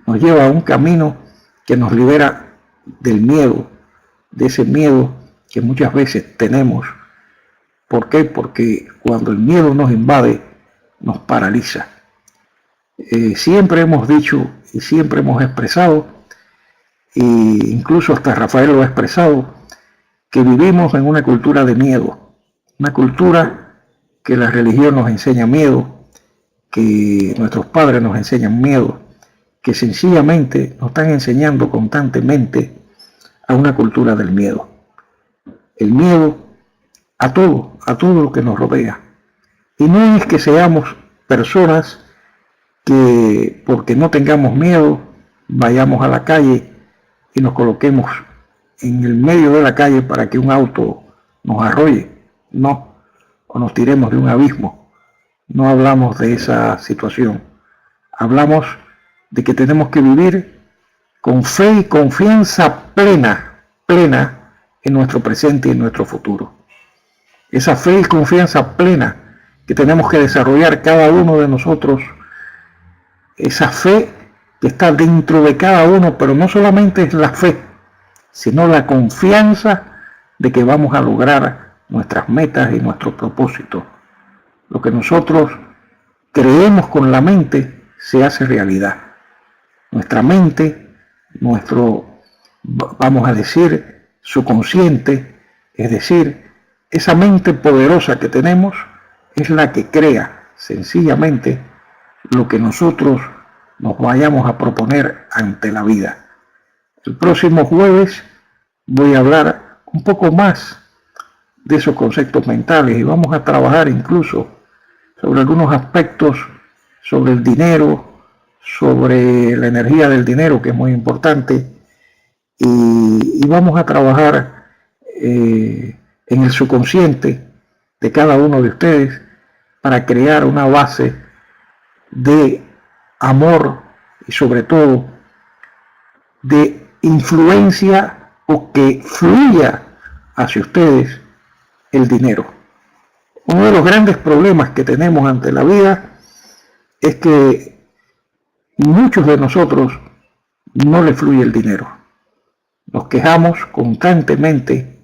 Nos lleva a un camino que nos libera del miedo, de ese miedo que muchas veces tenemos. ¿Por qué? Porque cuando el miedo nos invade, nos paraliza. Siempre hemos dicho y siempre hemos expresado, e incluso hasta Rafael lo ha expresado, que vivimos en una cultura de miedo, una cultura que la religión nos enseña miedo, que nuestros padres nos enseñan miedo, que sencillamente nos están enseñando constantemente a una cultura del miedo. El miedo a todo lo que nos rodea. Y no es que seamos personas que porque no tengamos miedo vayamos a la calle y nos coloquemos en el medio de la calle para que un auto nos arrolle, no, o nos tiremos de un abismo. No hablamos de esa situación. Hablamos de que tenemos que vivir con fe y confianza plena en nuestro presente y en nuestro futuro. Esa fe y confianza plena que tenemos que desarrollar cada uno de nosotros, esa fe que está dentro de cada uno, pero no solamente es la fe, sino la confianza de que vamos a lograr nuestras metas y nuestros propósitos. Lo que nosotros creemos con la mente se hace realidad. Nuestra mente, vamos a decir, subconsciente, es decir, esa mente poderosa que tenemos es la que crea sencillamente lo que nosotros nos vayamos a proponer ante la vida. El próximo jueves voy a hablar un poco más de esos conceptos mentales y vamos a trabajar incluso sobre algunos aspectos sobre el dinero, sobre la energía del dinero, que es muy importante, y vamos a trabajar en el subconsciente de cada uno de ustedes para crear una base de amor y sobre todo de influencia o que fluya hacia ustedes el dinero. Uno de los grandes problemas que tenemos ante la vida es que muchos de nosotros no le fluye el dinero. Nos quejamos constantemente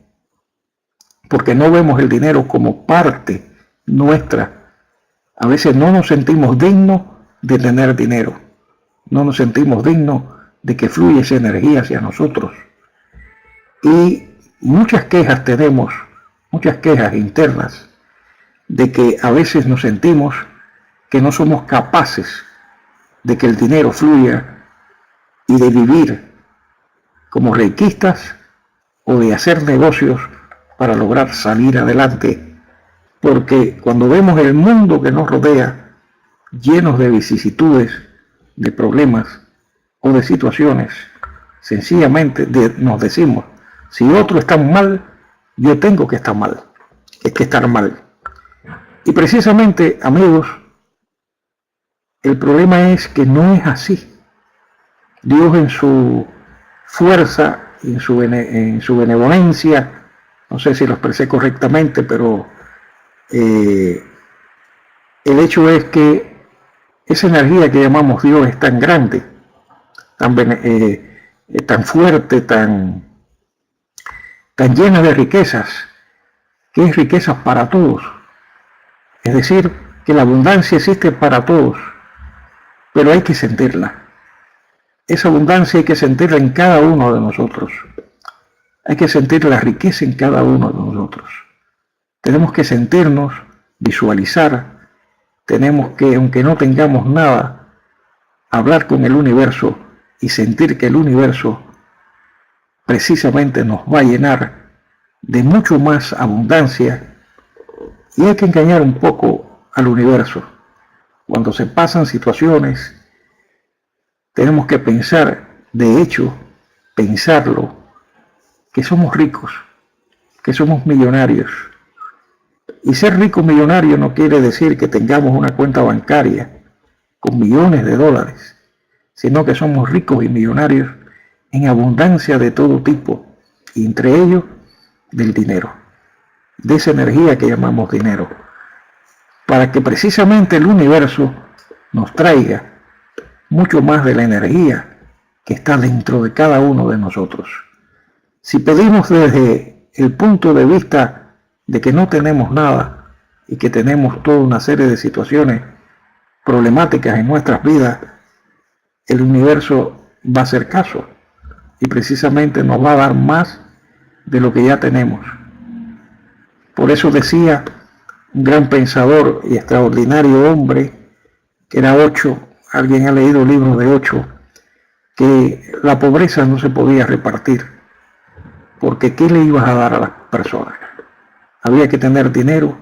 porque no vemos el dinero como parte nuestra. A veces no nos sentimos dignos de tener dinero. No nos sentimos dignos de que fluya esa energía hacia nosotros. Y muchas quejas tenemos, muchas quejas internas, de que a veces nos sentimos que no somos capaces de que el dinero fluya y de vivir como riquistas o de hacer negocios para lograr salir adelante. Porque cuando vemos el mundo que nos rodea llenos de vicisitudes, de problemas o de situaciones, sencillamente nos decimos, si otro está mal, yo tengo que estar mal, estar mal. Y precisamente, amigos, el problema es que no es así. Dios en su fuerza, en su benevolencia, no sé si lo expresé correctamente, pero el hecho es que esa energía que llamamos Dios es tan grande, tan fuerte, tan llena de riquezas, que es riquezas para todos. Es decir, que la abundancia existe para todos, pero hay que sentirla. Esa abundancia hay que sentirla en cada uno de nosotros. Hay que sentir la riqueza en cada uno de nosotros. Tenemos que sentirnos, visualizar, tenemos que, aunque no tengamos nada, hablar con el universo y sentir que el universo precisamente nos va a llenar de mucho más abundancia. Y hay que engañar un poco al universo. Cuando se pasan situaciones, tenemos que pensar, de hecho, pensarlo, que somos ricos, que somos millonarios. Y ser rico millonario no quiere decir que tengamos una cuenta bancaria con millones de dólares, sino que somos ricos y millonarios en abundancia de todo tipo, y entre ellos del dinero, de esa energía que llamamos dinero, para que precisamente el universo nos traiga mucho más de la energía que está dentro de cada uno de nosotros. Si pedimos desde el punto de vista de que no tenemos nada y que tenemos toda una serie de situaciones problemáticas en nuestras vidas, el universo va a hacer caso y precisamente nos va a dar más de lo que ya tenemos. Por eso decía un gran pensador y extraordinario hombre, que era Osho, alguien ha leído libros de Osho, que la pobreza no se podía repartir, porque ¿qué le ibas a dar a las personas? Había que tener dinero,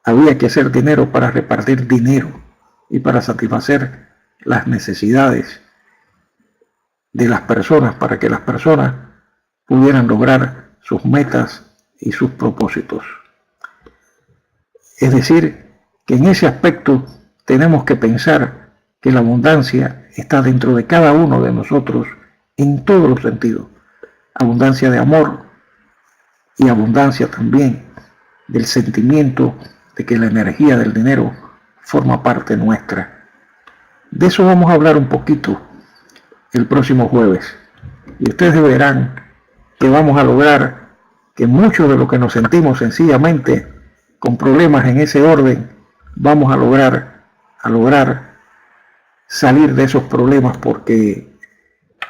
había que hacer dinero para repartir dinero y para satisfacer las necesidades de las personas, para que las personas pudieran lograr sus metas y sus propósitos. Es decir, que en ese aspecto tenemos que pensar que la abundancia está dentro de cada uno de nosotros en todos los sentidos. Abundancia de amor y abundancia también del sentimiento de que la energía del dinero forma parte nuestra. De eso vamos a hablar un poquito el próximo jueves. Y ustedes verán que vamos a lograr que mucho de lo que nos sentimos sencillamente con problemas en ese orden, vamos a lograr salir de esos problemas, porque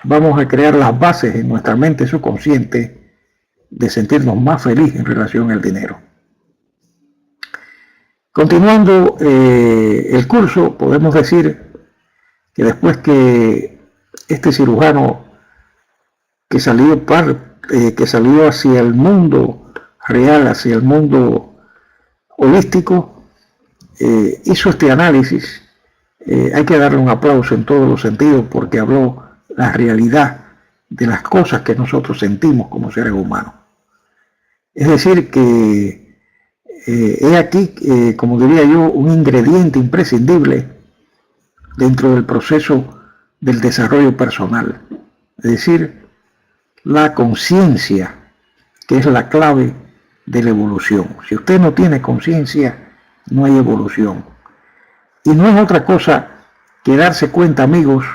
vamos a crear las bases en nuestra mente subconsciente de sentirnos más felices en relación al dinero. Continuando el curso, podemos decir que después que este cirujano que salió hacia el mundo real, hacia el mundo holístico, hizo este análisis, hay que darle un aplauso en todos los sentidos, porque habló la realidad de las cosas que nosotros sentimos como seres humanos. Es decir, que he aquí, como diría yo, un ingrediente imprescindible dentro del proceso del desarrollo personal. Es decir, la conciencia, que es la clave de la evolución. Si usted no tiene conciencia, no hay evolución. Y no es otra cosa que darse cuenta, amigos,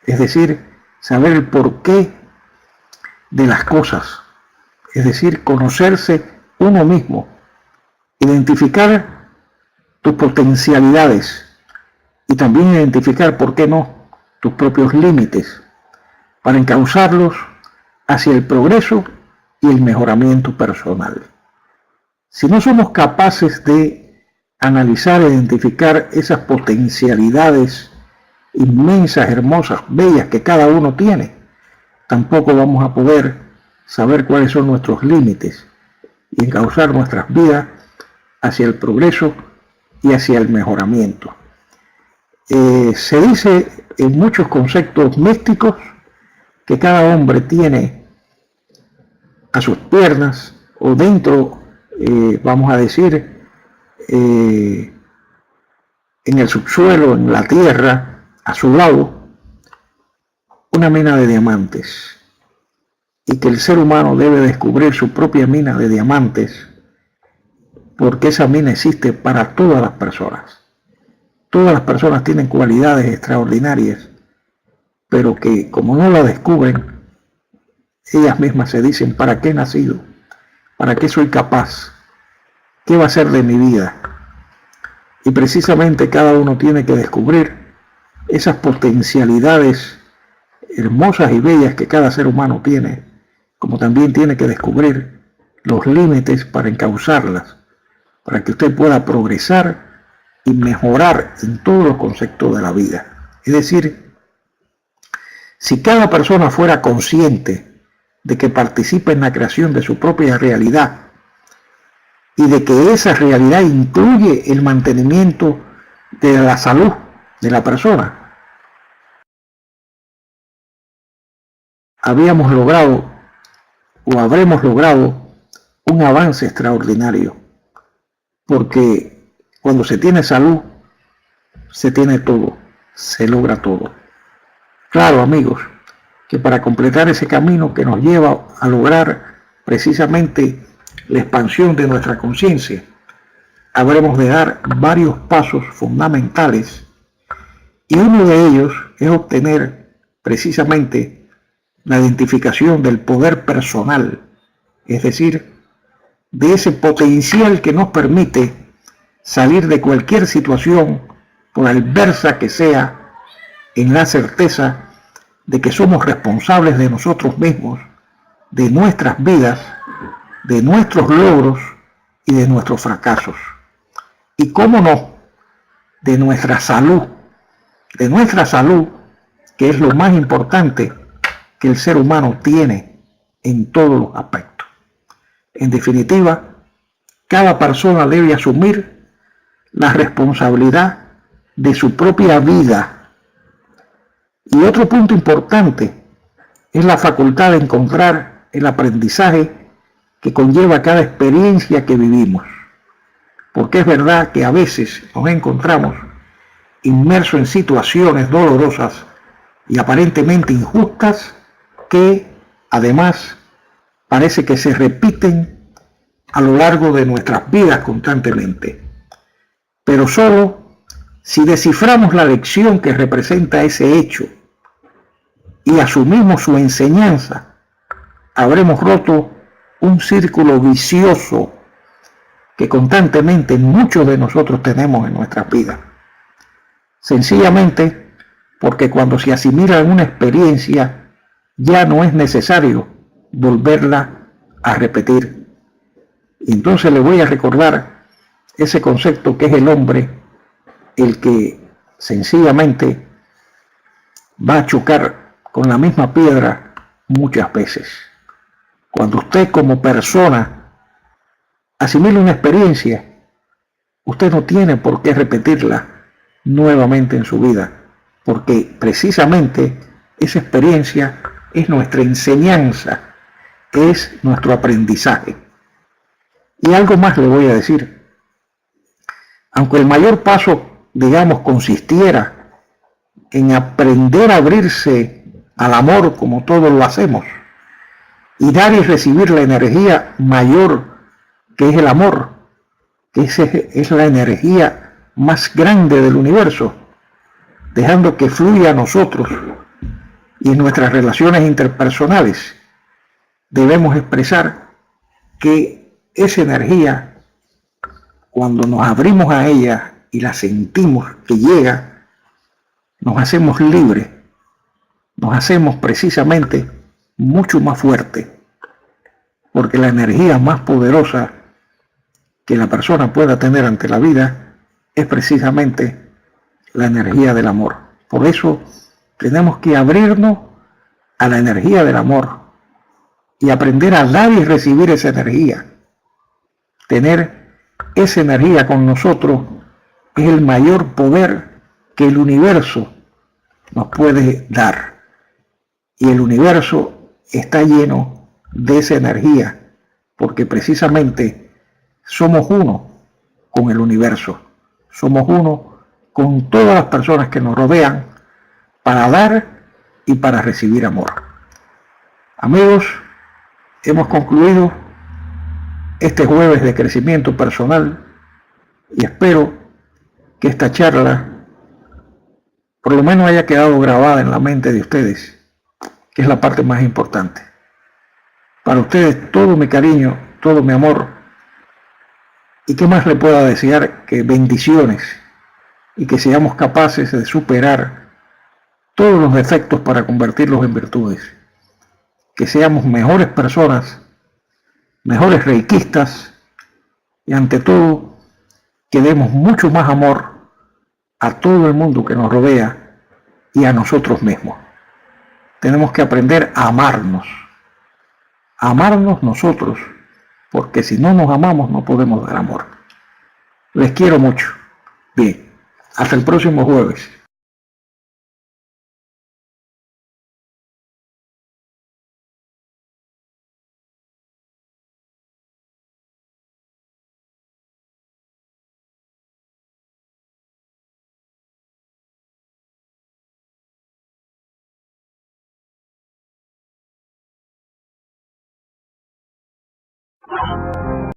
es decir, saber el porqué de las cosas, es decir, conocerse uno mismo, identificar tus potencialidades y también identificar, ¿por qué no?, tus propios límites, para encauzarlos hacia el progreso y el mejoramiento personal. Si no somos capaces de analizar e identificar esas potencialidades inmensas, hermosas, bellas que cada uno tiene, tampoco vamos a poder saber cuáles son nuestros límites y encauzar nuestras vidas hacia el progreso y hacia el mejoramiento. Se dice en muchos conceptos místicos que cada hombre tiene a sus piernas o dentro, vamos a decir, en el subsuelo, en la tierra, a su lado, una mina de diamantes, y que el ser humano debe descubrir su propia mina de diamantes, porque esa mina existe para todas las personas. Todas las personas tienen cualidades extraordinarias, pero que como no la descubren, ellas mismas se dicen: ¿para qué he nacido? ¿Para qué soy capaz? ¿Qué va a ser de mi vida? Y precisamente cada uno tiene que descubrir esas potencialidades hermosas y bellas que cada ser humano tiene, como también tiene que descubrir los límites para encauzarlas, para que usted pueda progresar y mejorar en todos los conceptos de la vida. Es decir, si cada persona fuera consciente de que participa en la creación de su propia realidad y de que esa realidad incluye el mantenimiento de la salud de la persona, habríamos logrado o habremos logrado un avance extraordinario, porque cuando se tiene salud, se tiene todo, se logra todo. Claro, amigos, que para completar ese camino que nos lleva a lograr precisamente la expansión de nuestra conciencia, habremos de dar varios pasos fundamentales, y uno de ellos es obtener precisamente la identificación del poder personal, es decir, de ese potencial que nos permite salir de cualquier situación, por adversa que sea, en la certeza de que somos responsables de nosotros mismos, de nuestras vidas, de nuestros logros y de nuestros fracasos. Y cómo no, de nuestra salud, que es lo más importante que el ser humano tiene en todos los aspectos. En definitiva, cada persona debe asumir la responsabilidad de su propia vida. Y otro punto importante es la facultad de encontrar el aprendizaje que conlleva cada experiencia que vivimos. Porque es verdad que a veces nos encontramos inmersos en situaciones dolorosas y aparentemente injustas que además parece que se repiten a lo largo de nuestras vidas constantemente. Pero solo si desciframos la lección que representa ese hecho y asumimos su enseñanza, habremos roto un círculo vicioso que constantemente muchos de nosotros tenemos en nuestras vidas. Sencillamente porque cuando se asimila una experiencia, ya no es necesario volverla a repetir. Y entonces le voy a recordar ese concepto que es el hombre, el que sencillamente va a chocar con la misma piedra muchas veces. Cuando usted como persona asimila una experiencia, usted no tiene por qué repetirla nuevamente en su vida, porque precisamente esa experiencia es nuestra enseñanza, es nuestro aprendizaje. Y algo más le voy a decir. Aunque el mayor paso, digamos, consistiera en aprender a abrirse al amor como todos lo hacemos, y dar y recibir la energía mayor que es el amor, que es la energía más grande del universo, dejando que fluya a nosotros y en nuestras relaciones interpersonales, debemos expresar que esa energía, cuando nos abrimos a ella y la sentimos que llega, nos hacemos libres, nos hacemos precisamente mucho más fuertes, porque la energía más poderosa que la persona pueda tener ante la vida es precisamente la energía del amor. Por eso tenemos que abrirnos a la energía del amor y aprender a dar y recibir esa energía. Tener esa energía con nosotros es el mayor poder que el universo nos puede dar. Y el universo está lleno de esa energía, porque precisamente somos uno con el universo. Somos uno con todas las personas que nos rodean para dar y para recibir amor. Amigos, hemos concluido este jueves de crecimiento personal y espero que esta charla por lo menos haya quedado grabada en la mente de ustedes, que es la parte más importante. Para ustedes todo mi cariño, todo mi amor, y qué más le pueda desear que bendiciones y que seamos capaces de superar todos los defectos para convertirlos en virtudes, que seamos mejores personas, mejores reikistas y ante todo que demos mucho más amor a todo el mundo que nos rodea y a nosotros mismos. Tenemos que aprender a amarnos nosotros, porque si no nos amamos no podemos dar amor. Les quiero mucho. Bien, hasta el próximo jueves.